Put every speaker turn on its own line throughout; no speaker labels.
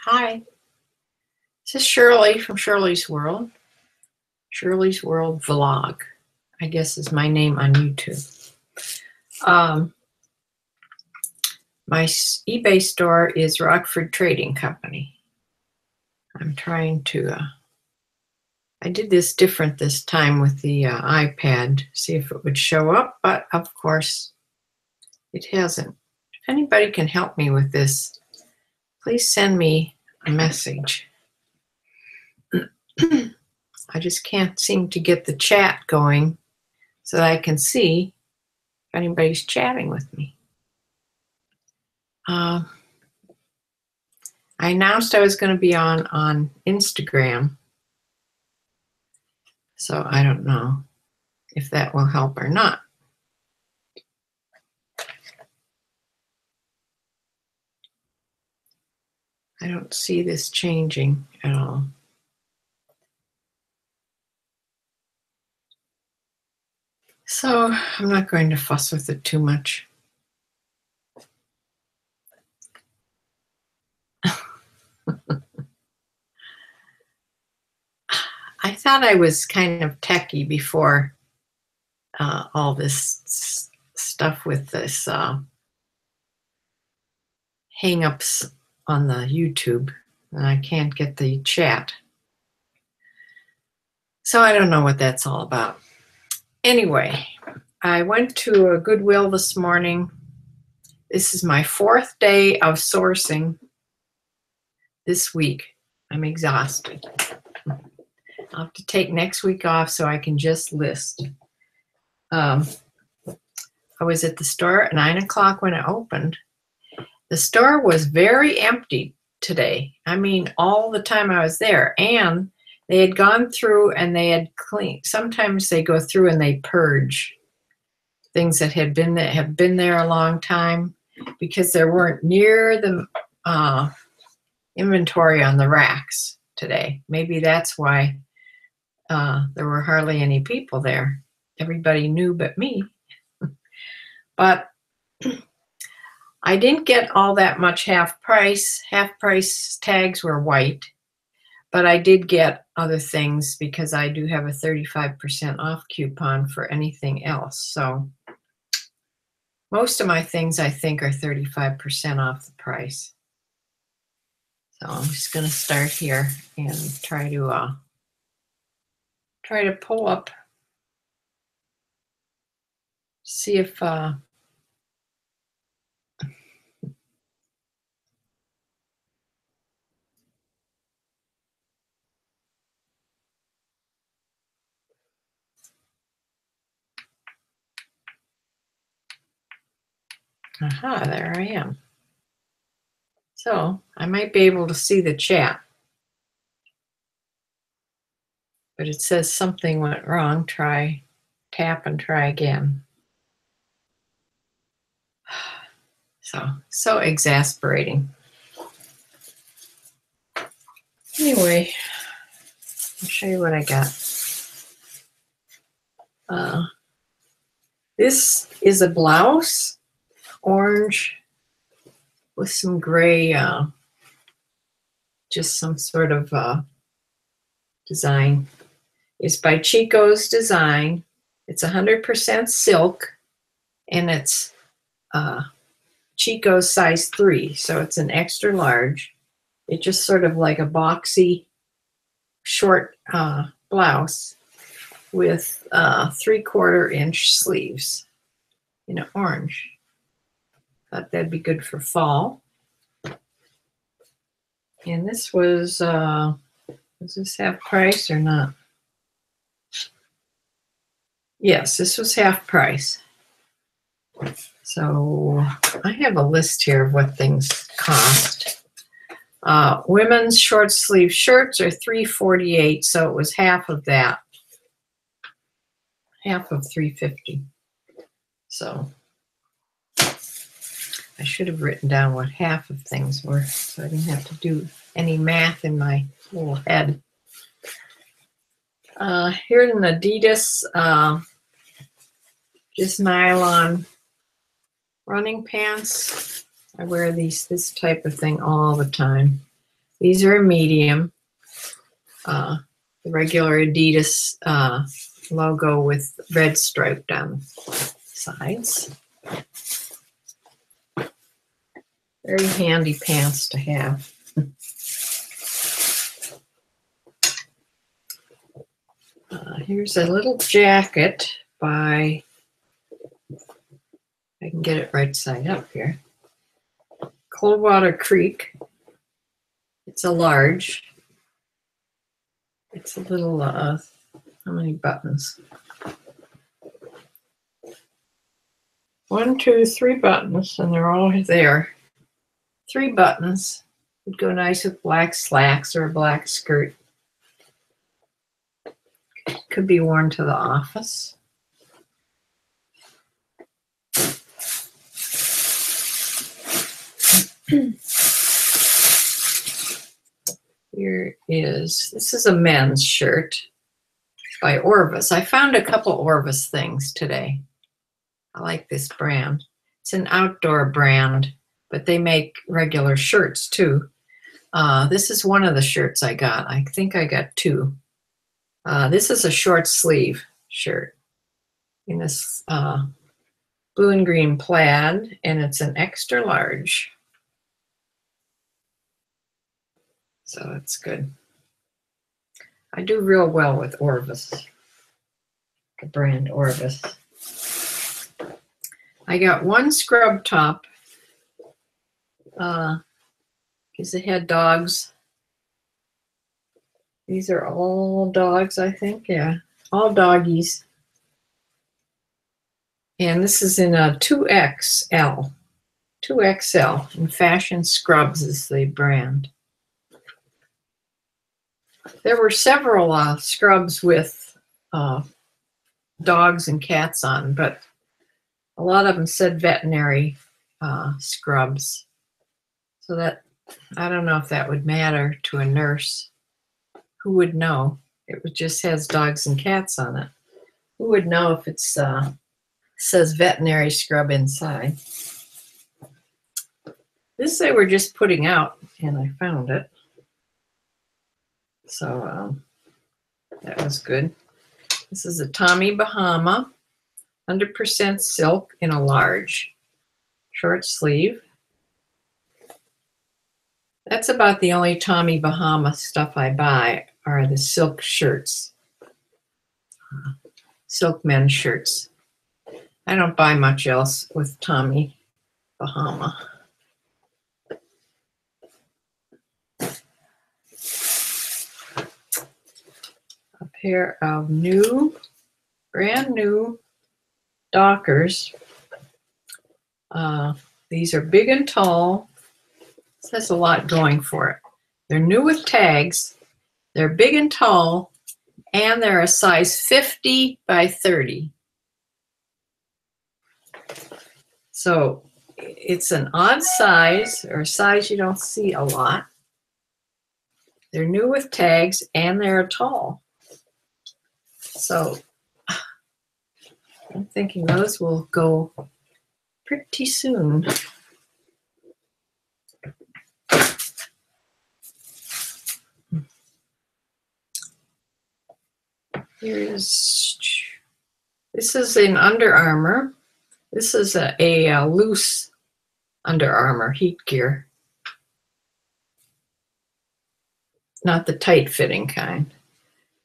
Hi, this is Shirley from Shirley's World. Shirley's World Vlog, I guess is my name on YouTube. My eBay store is Rockford Trading Company. I'm trying to, I did this different this time with the iPad, see if it would show up, but of course it hasn't. If anybody can help me with this, please send me a message. I just can't seem to get the chat going so that I can see if anybody's chatting with me. I announced I was going to be on Instagram, so I don't know if that will help or not. I don't see this changing at all. So I'm not going to fuss with it too much. I thought I was kind of techie before all this stuff with this hang-ups on the YouTube, and I can't get the chat. So I don't know what that's all about. Anyway, I went to a Goodwill this morning. This is my 4th day of sourcing this week. I'm exhausted. I'll have to take next week off so I can just list. I was at the store at 9 o'clock when it opened. The store was very empty today. I mean, all the time I was there. And they had gone through and they had cleaned. Sometimes they go through and they purge things that have been there a long time because there weren't near the inventory on the racks today. Maybe that's why there were hardly any people there. Everybody knew but me. But I didn't get all that much half price. Half price tags were white, but I did get other things because I do have a 35% off coupon for anything else. So most of my things I think are 35% off the price. So I'm just going to start here and try to pull up, see if aha, there I am. So I might be able to see the chat, but it says something went wrong. Tap and try again. So exasperating. Anyway, I'll show you what I got. This is a blouse, orange with some gray, just some sort of design. It's by Chico's Design. It's 100% silk, and it's Chico's size 3, so it's an extra large. It's just sort of like a boxy, short blouse with 3/4 inch sleeves in orange. Thought that'd be good for fall. And this was this half price or not? Yes, this was half price. So I have a list here of what things cost. Women's short sleeve shirts are $3.48, so it was half of that. Half of $3.50. So I should have written down what half of things were so I didn't have to do any math in my little head. Here's an Adidas just nylon running pants. I wear this type of thing all the time. These are a medium. The regular Adidas logo with red stripe down the sides. Very handy pants to have. Here's a little jacket by, I can get it right side up here, Coldwater Creek. It's a large. It's a little, how many buttons? 1, 2, 3 buttons, and they're all there. 3 buttons would go nice with black slacks or a black skirt. Could be worn to the office. This is a men's shirt by Orvis. I found a couple Orvis things today. I like this brand. It's an outdoor brand, but they make regular shirts too. This is one of the shirts I got. I think I got 2. This is a short sleeve shirt in this blue and green plaid, and it's an extra large. So it's good. I do real well with Orvis, the brand Orvis. I got 1 scrub top, because it had dogs. These are all dogs, I think. Yeah, all doggies. And this is in a 2XL. 2XL, and Fashion Scrubs is the brand. There were several scrubs with dogs and cats on, but a lot of them said veterinary scrubs. So that, I don't know if that would matter to a nurse. Who would know? It just has dogs and cats on it. Who would know if it says veterinary scrub inside? This they were just putting out, and I found it. So that was good. This is a Tommy Bahama, 100% silk in a large, short sleeve. That's about the only Tommy Bahama stuff I buy are the silk shirts, silk men's shirts. I don't buy much else with Tommy Bahama. A pair of brand new Dockers. These are big and tall. This has a lot going for it. They're new with tags. They're big and tall, and they're a size 50 by 30. So it's an odd size, or a size you don't see a lot. They're new with tags, and they're tall. So I'm thinking those will go pretty soon. This is in Under Armour. This is a loose Under Armour heat gear. Not the tight fitting kind.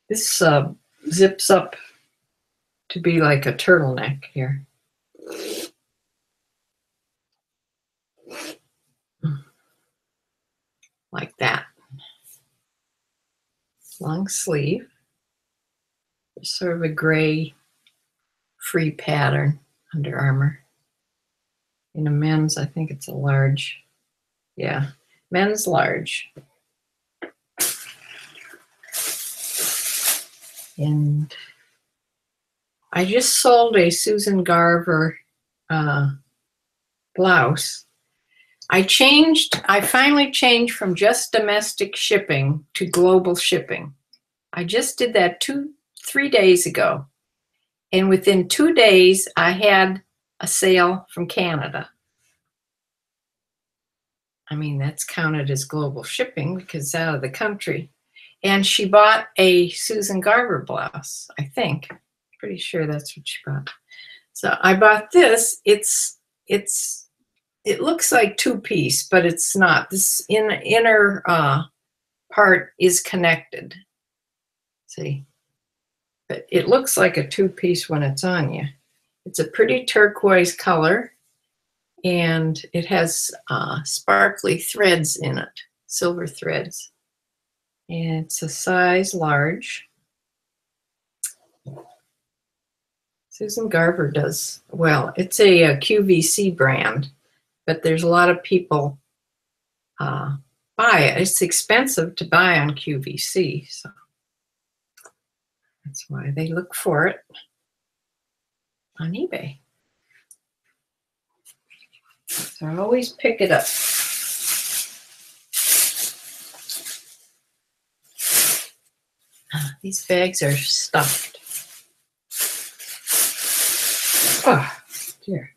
This zips up to be like a turtleneck here. Like that. Long sleeve. Sort of a gray free pattern, Under Armour. In a men's, I think it's a large. Yeah, men's large. And I just sold a Susan Garver blouse. I finally changed from just domestic shipping to global shipping. I just did that 3 days ago. And within 2 days, I had a sale from Canada. I mean, that's counted as global shipping because it's out of the country. And she bought a Susan Garber blouse, I think. Pretty sure that's what she bought. So I bought this. It looks like two-piece, but it's not. This inner part is connected. See? But it looks like a two-piece when it's on you. It's a pretty turquoise color, and it has sparkly threads in it, silver threads. And it's a size large. Susan Garber does well. It's a QVC brand, but there's a lot of people buy it. It's expensive to buy on QVC, so that's why they look for it on eBay. So I always pick it up. These bags are stuffed. Oh, dear.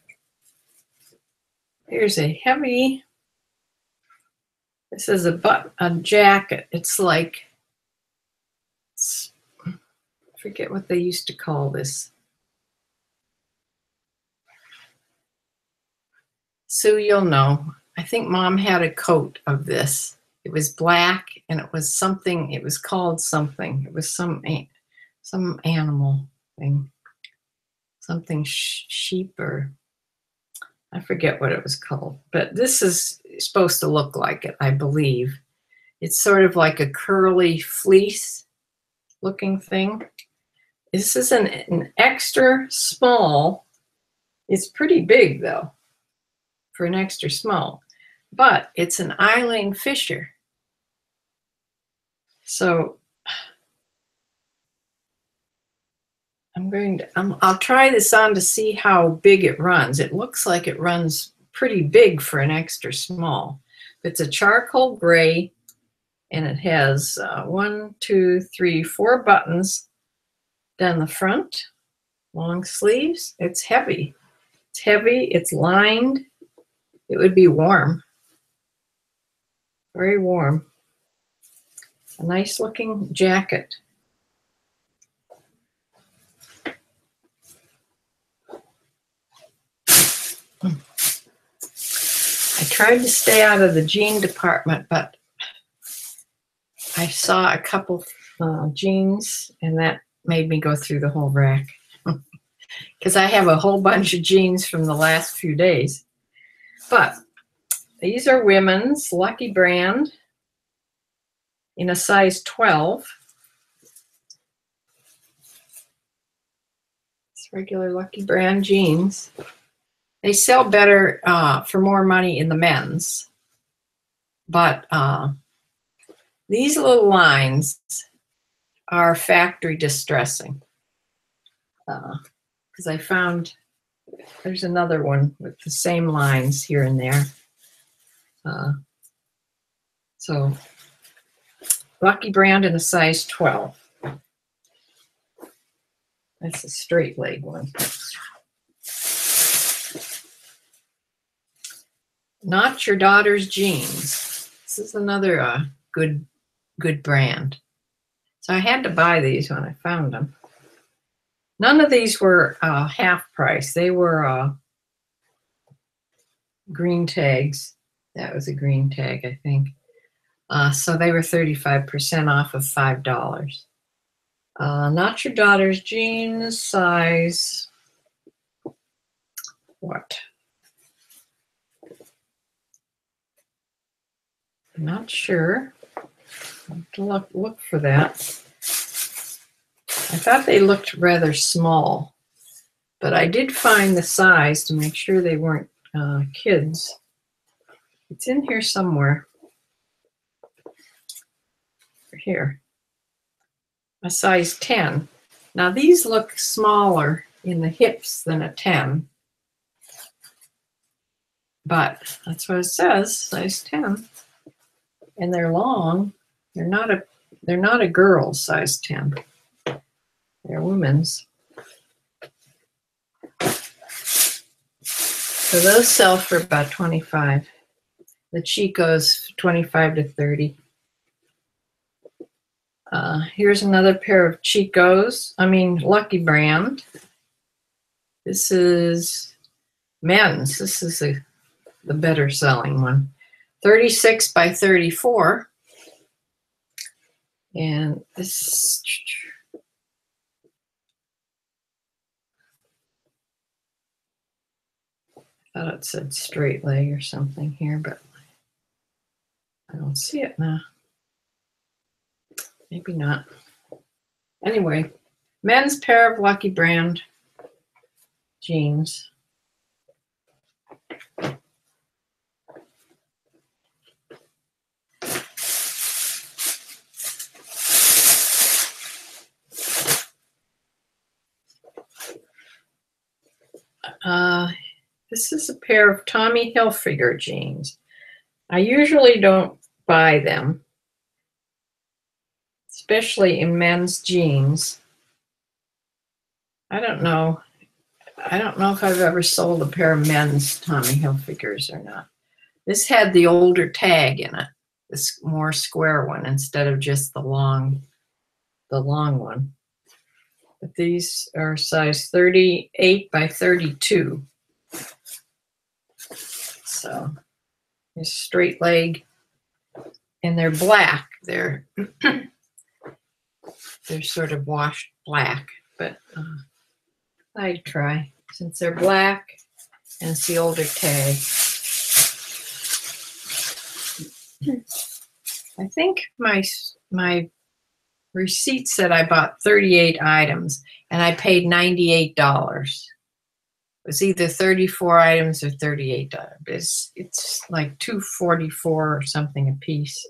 Here's a heavy, this is a jacket. It's like, I forget what they used to call this. Sue, you'll know. I think Mom had a coat of this. It was black, and it was something, it was called something. It was some animal thing. Something sheep, or I forget what it was called. But this is supposed to look like it, I believe. It's sort of like a curly fleece looking thing. This is an extra small. It's pretty big though for an extra small, but it's an Eileen Fisher. So I'll try this on to see how big it runs. It looks like it runs pretty big for an extra small. It's a charcoal gray, and it has 1, 2, 3, 4 buttons down the front, long sleeves. It's heavy. It's heavy, it's lined. It would be warm, very warm. A nice looking jacket. I tried to stay out of the jean department, but I saw a couple jeans, and that made me go through the whole rack because I have a whole bunch of jeans from the last few days. But these are women's Lucky Brand in a size 12. It's regular Lucky Brand jeans. They sell better for more money in the men's, but these little lines are factory distressing, because I found there's another one with the same lines here and there. So Lucky Brand in a size 12. That's a straight leg one. Not Your Daughter's Jeans. This is another good brand. So I had to buy these when I found them. None of these were half price. They were green tags. That was a green tag, I think. So they were 35% off of $5. Not Your Daughter's Jeans, size what? I'm not sure. I'll have to look for that. I thought they looked rather small, but I did find the size to make sure they weren't kids. It's in here somewhere. Here. A size 10. Now these look smaller in the hips than a 10. But that's what it says, size 10. And they're long. They're not a girl's size 10. They're women's. So those sell for about $25. The Chico's 25 to 30. Here's another pair of Chico's. Lucky Brand. This is men's. This is the better selling one. 36 by 34. And this, I thought it said straight leg or something here, but I don't see it now. Maybe not. Anyway, men's pair of Lucky Brand jeans. This is a pair of Tommy Hilfiger jeans. I usually don't buy them, especially in men's jeans. I don't know if I've ever sold a pair of men's Tommy Hilfigers or not. This had the older tag in it, this more square one instead of just the long one. But these are size 38 by 32. So it's straight leg, and they're black. They're sort of washed black, but I'd try since they're black and it's the older tag. I think my receipt said I bought 38 items and I paid $98. It was either 34 items or $38. It's like $2.44 or something a piece,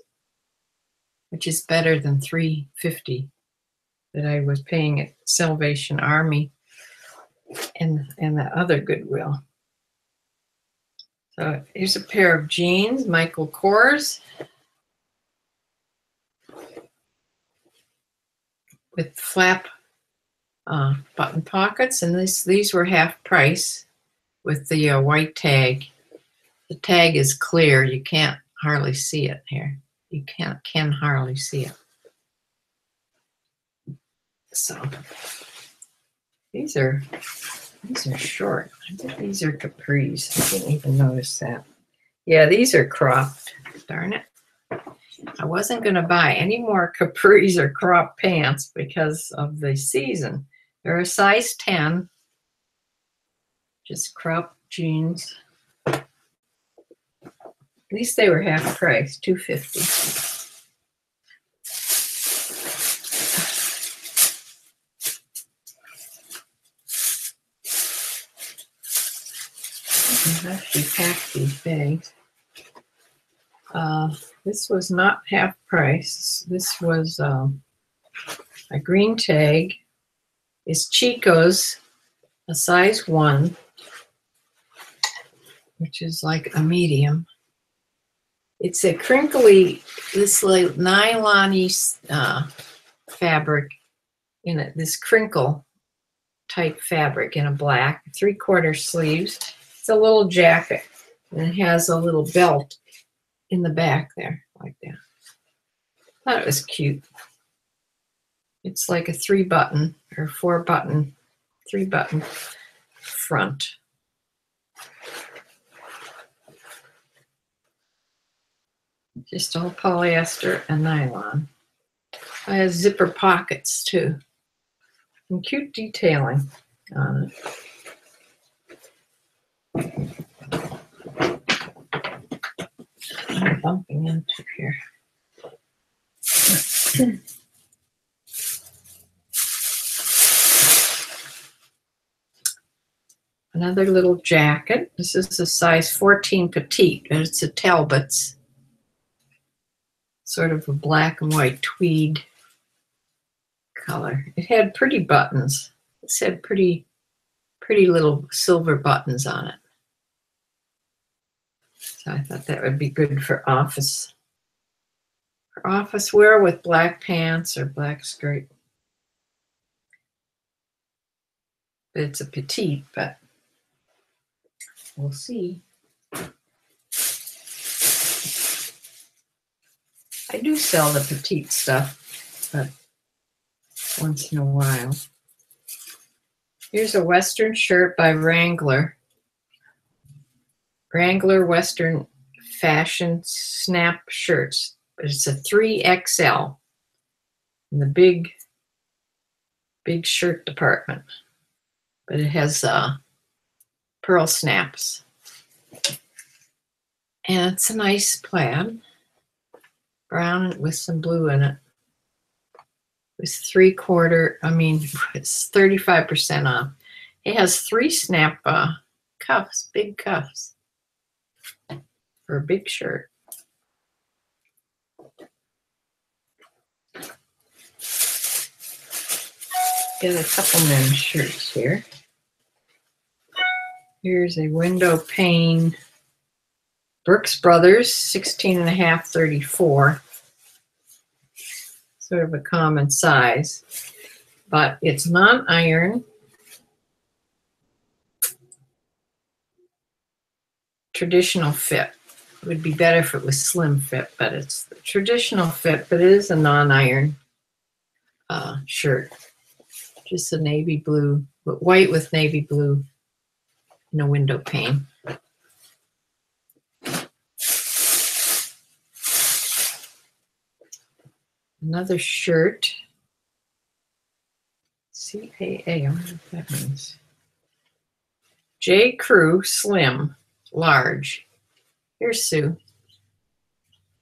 which is better than $3.50 that I was paying at Salvation Army and the other Goodwill. So here's a pair of jeans, Michael Kors, with flap button pockets, and these were half price with the white tag. The tag is clear; you can't hardly see it here. You can hardly see it. So these are short. I think these are capris. I didn't even notice that. Yeah, these are cropped. Darn it. I wasn't going to buy any more capris or crop pants because of the season. They're a size 10, just crop jeans. At least they were half price, $2.50. I've actually packed these bags. This was not half price. This was a green tag. It's Chico's, a size 1, which is like a medium. It's a crinkly, this like nylon-y fabric in it, this crinkle type fabric in a black, 3/4 sleeves. It's a little jacket, and it has a little belt in the back there, like that. Thought it was cute. It's like a 3-button or 4-button, 3-button front. Just all polyester and nylon. It has zipper pockets too. Some cute detailing on it. I'm bumping into here. Another little jacket. This is a size 14 petite, and it's a Talbot's. Sort of a black and white tweed color. It had pretty buttons. It had pretty little silver buttons on it. So I thought that would be good for office wear with black pants or black skirt. It's a petite, but we'll see. I do sell the petite stuff, but once in a while. Here's a Western shirt by Wrangler. Wrangler Western Fashion Snap shirts. But it's a 3XL in the big shirt department. But it has pearl snaps. And it's a nice plaid. Brown with some blue in it. It's 3/4, it's 35% off. It has 3 snap cuffs, big cuffs for a big shirt. Get a couple men's shirts here. Here's a window pane. Brooks Brothers, 16.5, 34. Sort of a common size, but it's non-iron. Traditional fit. It would be better if it was slim fit, but it's the traditional fit, but it is a non-iron shirt. Just a navy blue, but white with navy blue in a window pane. Another shirt. CAA, I wonder what that means. J. Crew Slim, large. Here's Sue.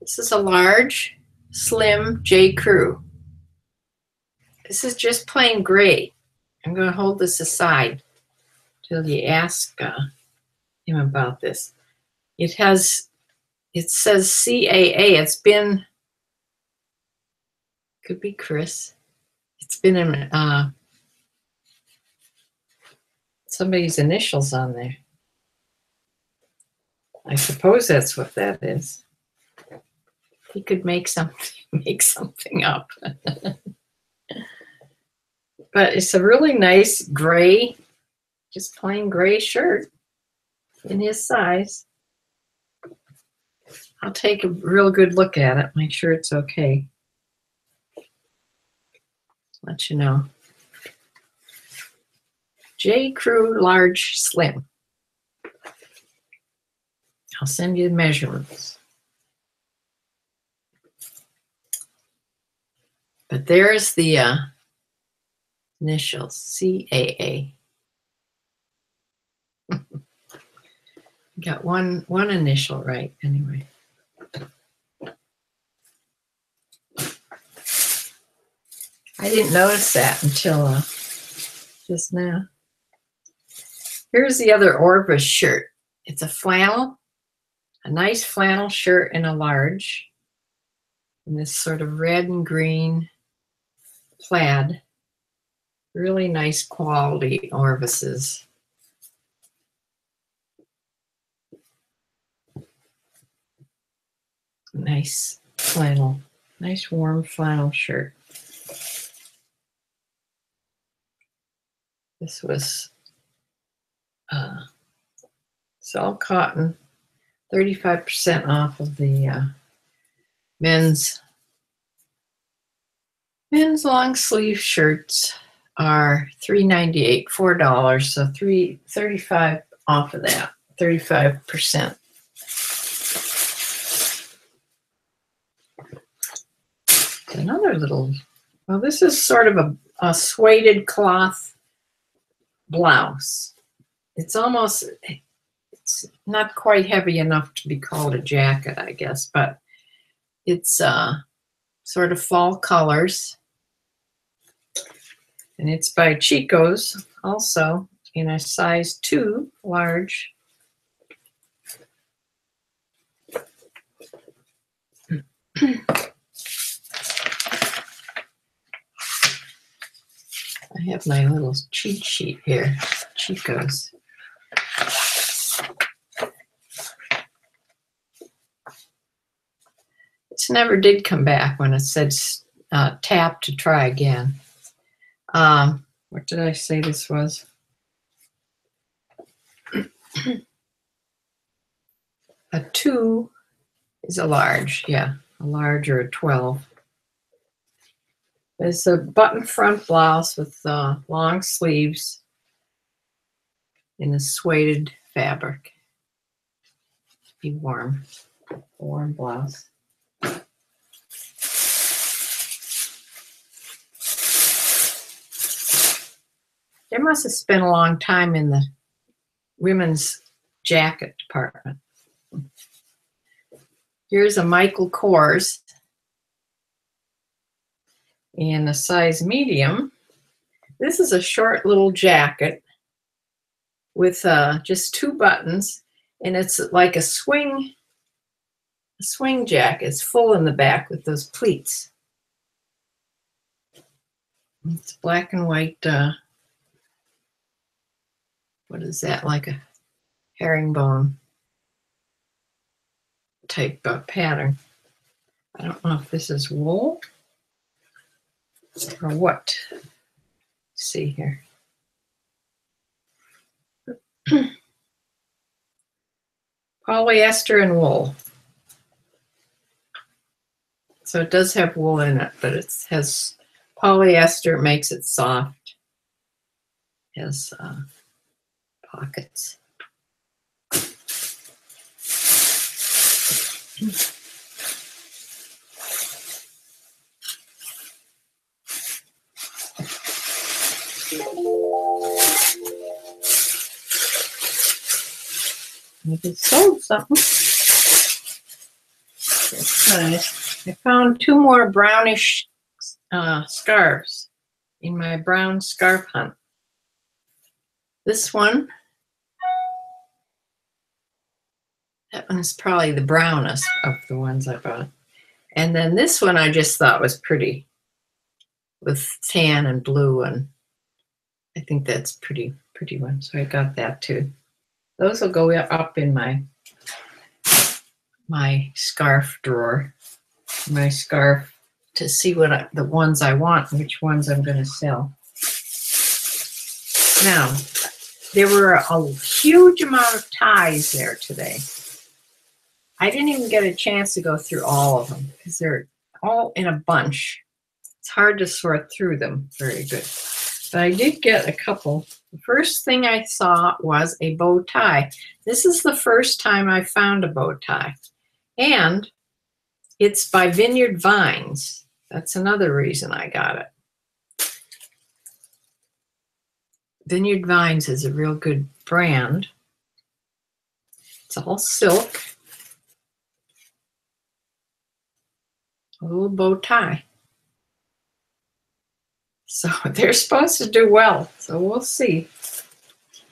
This is a large, slim J. Crew. This is just plain gray. I'm going to hold this aside till you ask him about this. It says CAA. It's been, could be Chris. It's been in somebody's initials on there. I suppose that's what that is. He could make something up. But it's a really nice gray, just plain gray shirt in his size. I'll take a real good look at it, make sure it's okay. Let you know. J. Crew large slim. I'll send you the measurements. But there's the initials, CAA. Got one initial right anyway. I didn't notice that until just now. Here's the other Orvis shirt. It's a flannel, a nice flannel shirt in a large, in this sort of red and green plaid. Really nice quality Orvises. Nice flannel, nice warm flannel shirt. This was it's all cotton, 35% off of the men's long sleeve shirts are $3.98, $4, so $35 off of that, 35%. Another little, well, this is sort of a suede cloth blouse. It's not quite heavy enough to be called a jacket, I guess, but it's sort of fall colors. And it's by Chico's, also in a size 2, large. I have my little cheat sheet here, Chico's. This never did come back when it said tap to try again. What did I say this was? A 2 is a large, yeah, a large or a 12. It's a button front blouse with long sleeves in a suede fabric. Be warm. Warm blouse. They must have spent a long time in the women's jacket department. Here's a Michael Kors in a size medium. This is a short little jacket with just 2 buttons, and it's like a swing jacket. It's full in the back with those pleats. It's black and white. What is that? Like a herringbone type pattern. I don't know if this is wool or what. Let's see here. Polyester and wool. So it does have wool in it, but it has polyester, makes it soft. It has pockets. If it sold something, that's nice. I found 2 more brownish scarves in my brown scarf hunt. This one, that one is probably the brownest of the ones I bought. And then this one I just thought was pretty, with tan and blue, and I think that's pretty one. So I got that too. Those will go up in my scarf drawer, my scarf, to see what the ones I want, which ones I'm going to sell. Now, there were a huge amount of ties there today. I didn't even get a chance to go through all of them because they're all in a bunch. It's hard to sort through them very good. But I did get a couple. The first thing I saw was a bow tie. This is the first time I found a bow tie. And it's by Vineyard Vines. That's another reason I got it. Vineyard Vines is a real good brand. It's all silk. A little bow tie. So they're supposed to do well. So we'll see.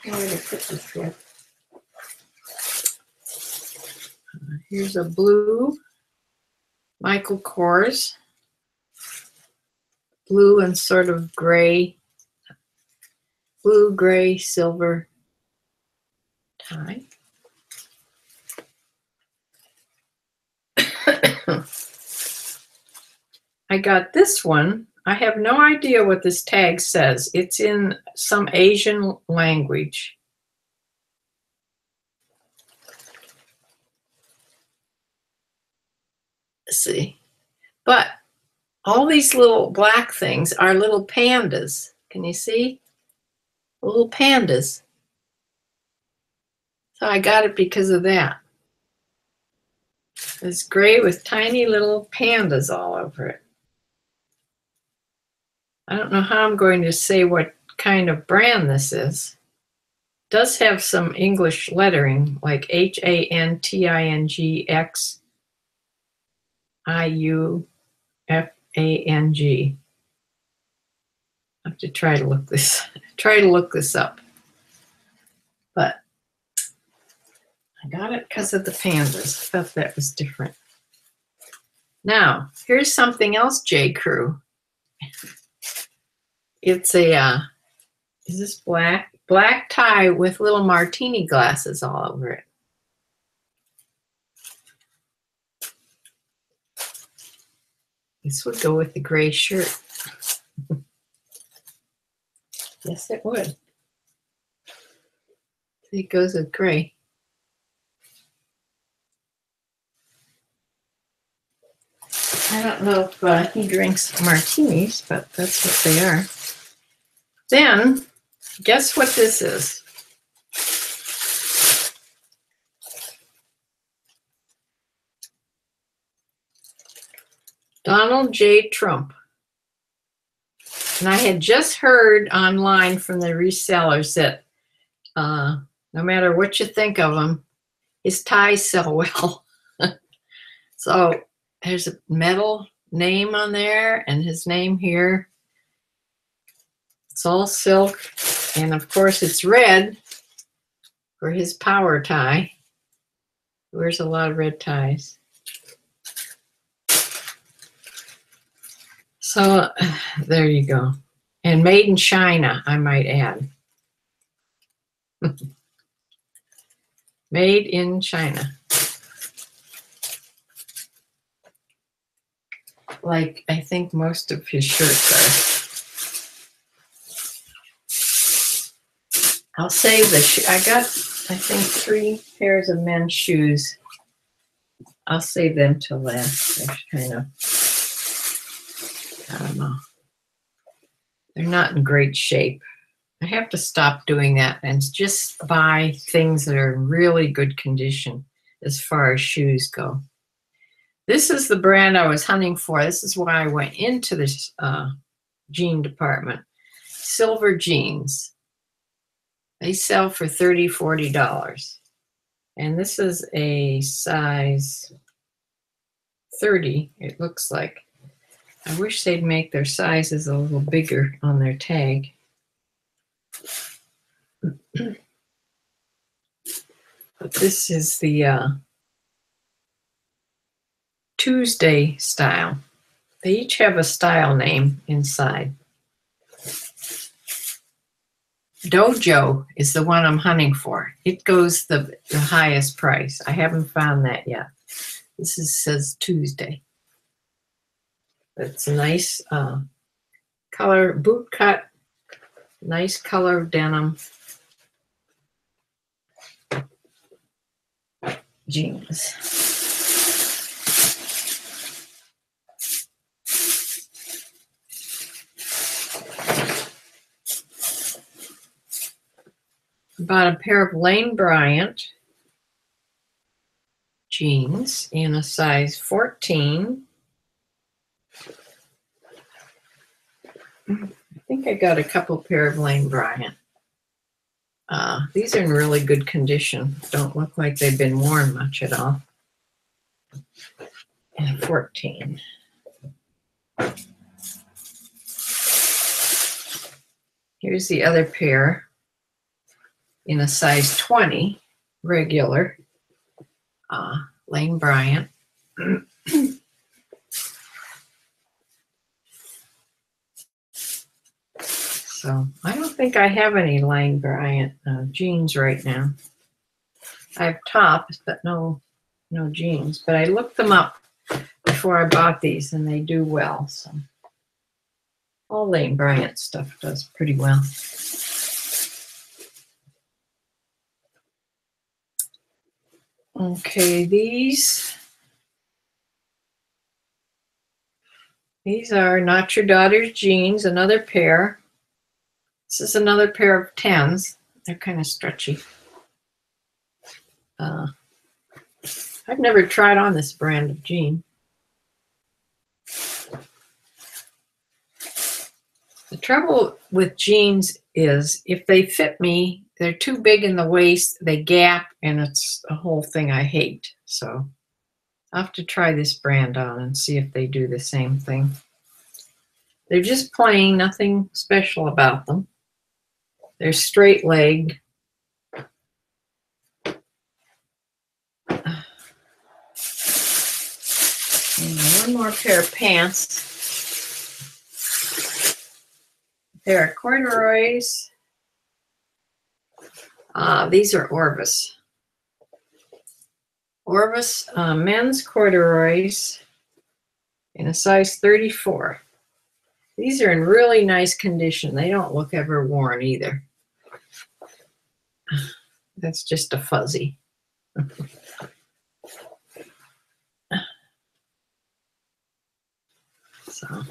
I'm going to put this here. Here's a blue Michael Kors. Blue and sort of gray. Blue, gray, silver tie. I got this one. I have no idea what this tag says. It's in some Asian language. Let's see. But all these little black things are little pandas. Can you see? Little pandas. So I got it because of that. It's gray with tiny little pandas all over it. I don't know how I'm going to say what kind of brand this is. It does have some English lettering like HANTINGXIUFANG. I have to try to look this up. But I got it because of the pandas. I thought that was different. Now, here's something else, J. Crew. It's a, is this black? Black tie with little martini glasses all over it. This would go with the gray shirt. Yes, it would. It goes with gray. I don't know if he drinks martinis, but that's what they are. Then, guess what this is? Donald J. Trump. And I had just heard online from the resellers that no matter what you think of him, his ties sell well. So there's a metal name on there and his name here. It's all silk. And of course it's red for his power tie. He wears a lot of red ties. So there you go. And made in China, I might add. Made in China. Like I think most of his shirts are. I'll save the shoe. I got, I think, 3 pairs of men's shoes. I'll save them till last. They're kind of, I don't know. They're not in great shape. I have to stop doing that and just buy things that are in really good condition as far as shoes go. This is the brand I was hunting for. This is why I went into this jean department. Silver jeans. They sell for $30, $40. And this is a size 30, it looks like. I wish they'd make their sizes a little bigger on their tag. But this is the Tuesday style. They each have a style name inside. Dojo is the one I'm hunting for. It goes the highest price. I haven't found that yet. This says Tuesday. It's a nice color, boot cut, nice color of denim jeans. Bought a pair of Lane Bryant jeans in a size 14. I think I got a couple pair of Lane Bryant. These are in really good condition. Don't look like they've been worn much at all. And 14. Here's the other pair in a size 20, regular, Lane Bryant. So I don't think I have any Lane Bryant jeans right now. I have tops, but no jeans. But I looked them up before I bought these, and they do well. So all Lane Bryant stuff does pretty well. Okay, these are Not Your Daughter's jeans, another pair. This is another pair of 10s. They're kind of stretchy. I've never tried on this brand of jean. The trouble with jeans is if they fit me, they're too big in the waist, they gap, and it's a whole thing I hate. So I'll have to try this brand on and see if they do the same thing. They're just plain, nothing special about them. They're straight leg. And one more pair of pants. A pair of corduroys. These are Orvis. Orvis men's corduroys in a size 34. These are in really nice condition. They don't look ever worn either. That's just a fuzzy. So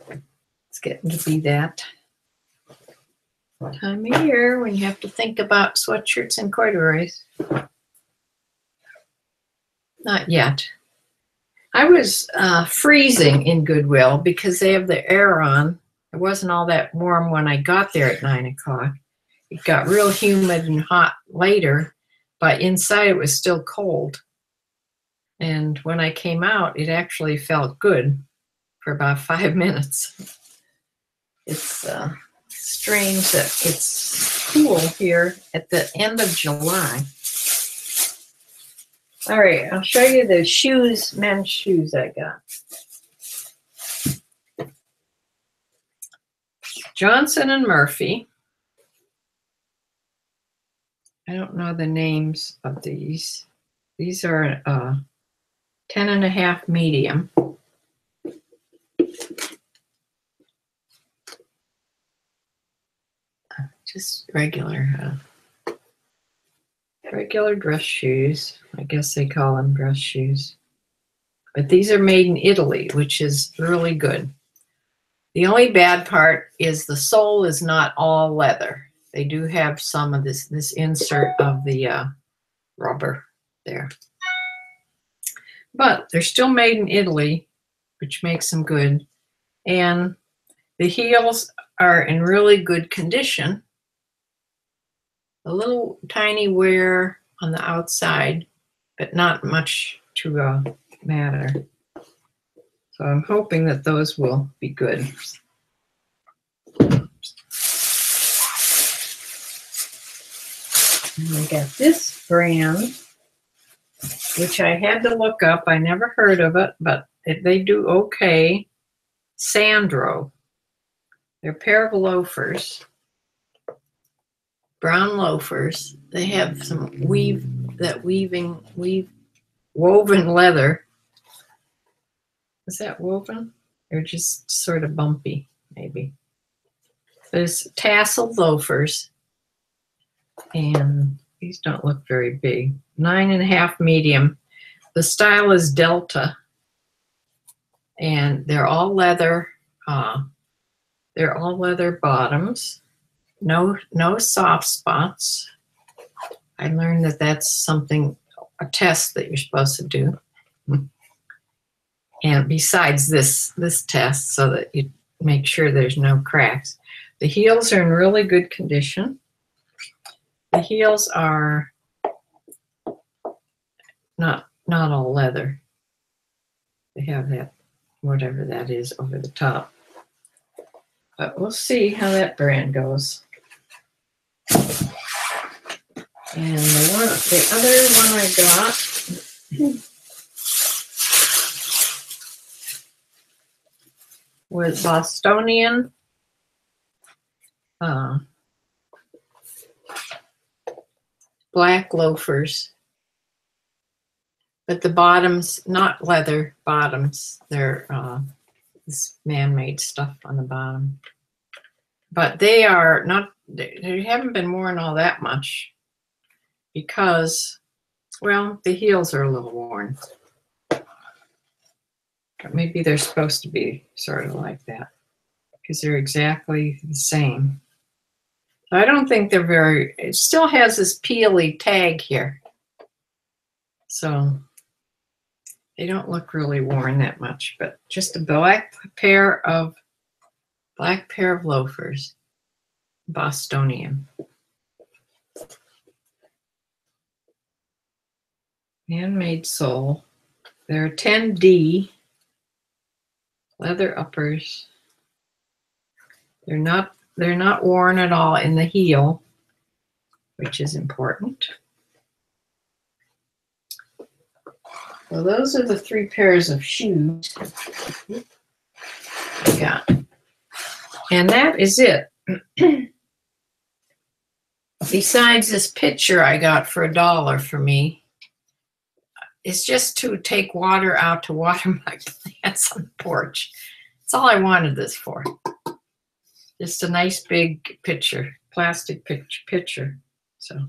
it's getting to be that time of year when you have to think about sweatshirts and corduroys. Not yet. I was freezing in Goodwill because they have the air on. It wasn't all that warm when I got there at 9 o'clock. It got real humid and hot later, but inside it was still cold. And when I came out, it actually felt good for about 5 minutes. It's strange that it's cool here at the end of July. All right, I'll show you the shoes, men's shoes I got. Johnson and Murphy. I don't know the names of these. These are 10.5 medium. Just regular dress shoes. I guess they call them dress shoes. But these are made in Italy, which is really good. The only bad part is the sole is not all leather. They do have some of this insert of the rubber there. But they're still made in Italy, which makes them good. And the heels are in really good condition. A little tiny wear on the outside, but not much to matter. So I'm hoping that those will be good. And I got this brand, which I had to look up. I never heard of it, but they do okay. Sandro. They're a pair of loafers. Brown loafers. They have some woven leather. Is that woven? They're just sort of bumpy, maybe. There's tasseled loafers, and these don't look very big. 9.5 medium. The style is Delta, and they're all leather. They're all leather bottoms. No soft spots. I learned that that's something, a test that you're supposed to do. And besides this test, so that you make sure there's no cracks. The heels are in really good condition. The heels are not all leather. They have that, whatever that is, over the top. But we'll see how that brand goes. And the other one I got was Bostonian black loafers. But the bottoms, not leather bottoms. They're this man-made stuff on the bottom. But they are not, they haven't been worn all that much because, well, the heels are a little worn. But maybe they're supposed to be sort of like that because they're exactly the same. So I don't think they're very, it still has this peely tag here. So they don't look really worn that much, but just a black pair of loafers, Bostonian. Handmade sole. They're 10D, leather uppers. They're not worn at all in the heel, which is important. So those are the 3 pairs of shoes I got. And that is it. Besides this picture I got for $1 for me, it's just to take water out to water my plants on the porch. That's all I wanted this for. Just a nice big picture, plastic picture. So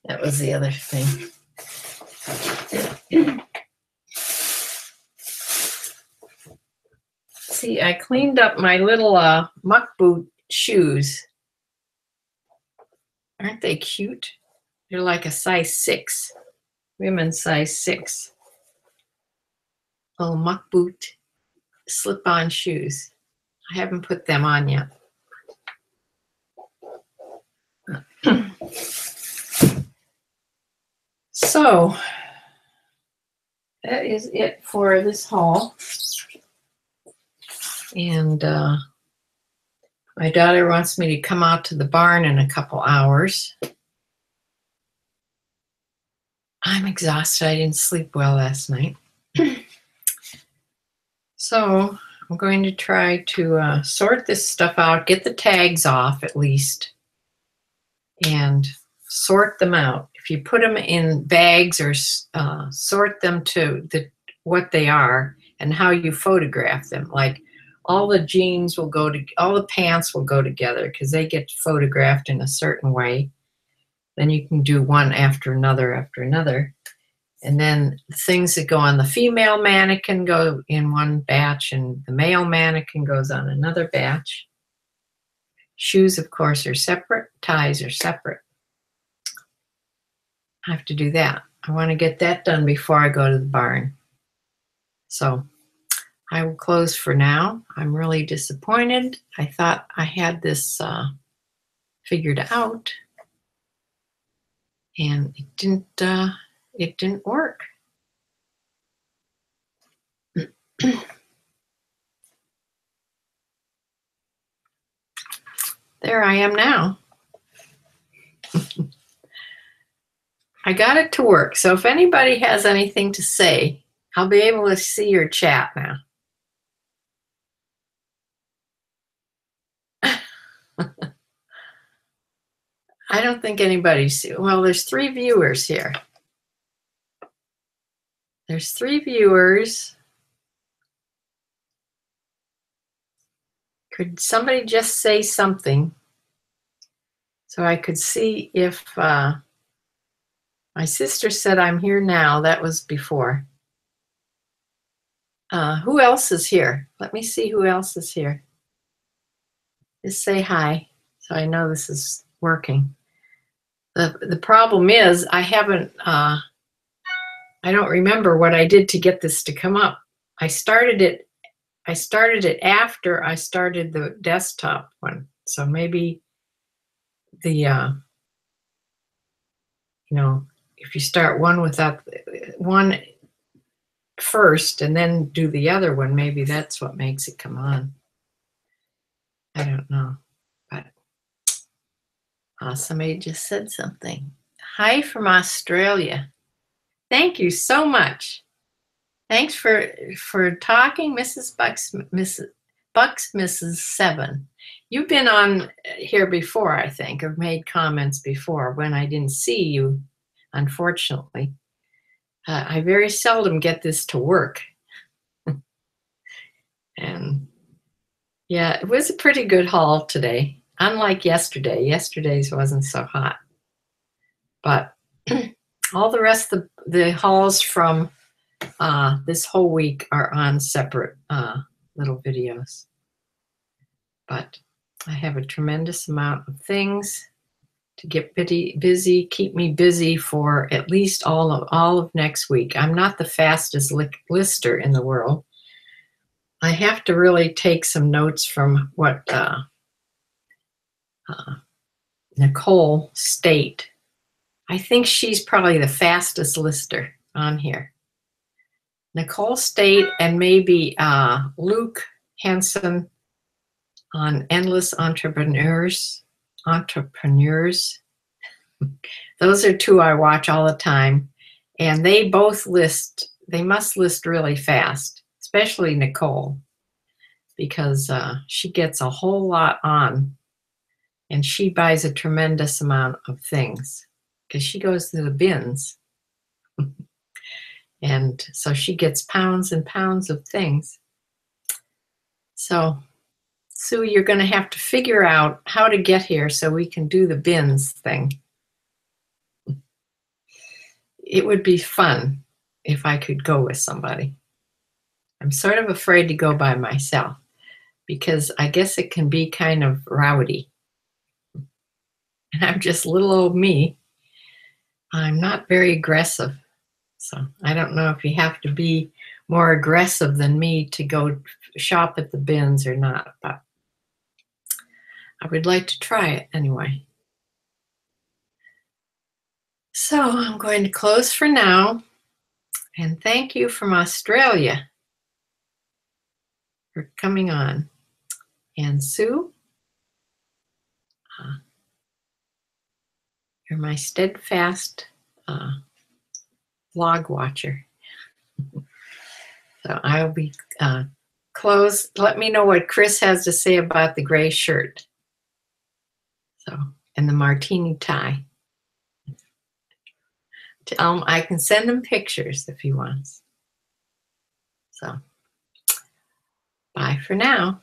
that was the other thing. see, I cleaned up my little muck boot shoes. Aren't they cute? They're like a size 6, women's size 6. Little muck boot slip-on shoes. I haven't put them on yet. So that is it for this haul. And my daughter wants me to come out to the barn in a couple hours. I'm exhausted. I didn't sleep well last night. So I'm going to try to sort this stuff out, get the tags off at least, and sort them out. If you put them in bags or sort them to what they are and how you photograph them, like all the jeans will go to, all the pants will go together because they get photographed in a certain way. Then you can do one after another after another. And then things that go on the female mannequin go in one batch and the male mannequin goes on another batch. Shoes, of course, are separate. Ties are separate. I have to do that. I want to get that done before I go to the barn. So I will close for now. I'm really disappointed. I thought I had this figured out, and it didn't work. There I am now. I got it to work. So if anybody has anything to say, I'll be able to see your chat now. I don't think anybody's, well, there's 3 viewers here. There's 3 viewers. Could somebody just say something so I could see if, my sister said I'm here now. That was before. Who else is here? Let me see who else is here. Just say hi so I know this is working. The problem is I haven't, I don't remember what I did to get this to come up. I started it after I started the desktop one. So maybe the, you know, if you start one without one first and then do the other one, maybe that's what makes it come on. I don't know, but somebody just said something. Hi from Australia. Thank you so much. Thanks for talking, Mrs. Bucks, Mrs. 7. You've been on here before, I think, or made comments before when I didn't see you, unfortunately. I very seldom get this to work. And yeah, it was a pretty good haul today. Unlike yesterday. Yesterday's wasn't so hot. But all the rest of the hauls from this whole week are on separate little videos. But I have a tremendous amount of things to get busy, keep me busy for at least all of next week. I'm not the fastest lister in the world. I have to really take some notes from what Nicole State. I think she's probably the fastest lister on here. Nicole State and maybe Luke Henson on Endless Entrepreneurs. Those are 2 I watch all the time. And they both they must list really fast, especially Nicole, because she gets a whole lot on and she buys a tremendous amount of things because she goes to the bins. And so she gets pounds and pounds of things. So, Sue, you're going to have to figure out how to get here so we can do the bins thing. It would be fun if I could go with somebody. I'm sort of afraid to go by myself. because I guess it can be kind of rowdy. And I'm just little old me. I'm not very aggressive. So I don't know if you have to be more aggressive than me to go shop at the bins or not, but I would like to try it anyway. So I'm going to close for now, and thank you from Australia for coming on. And Sue, uh, you're my steadfast vlog watcher. So I'll be closed. Let me know what Chris has to say about the gray shirt. So, and the martini tie. I can send him pictures if he wants. So, bye for now.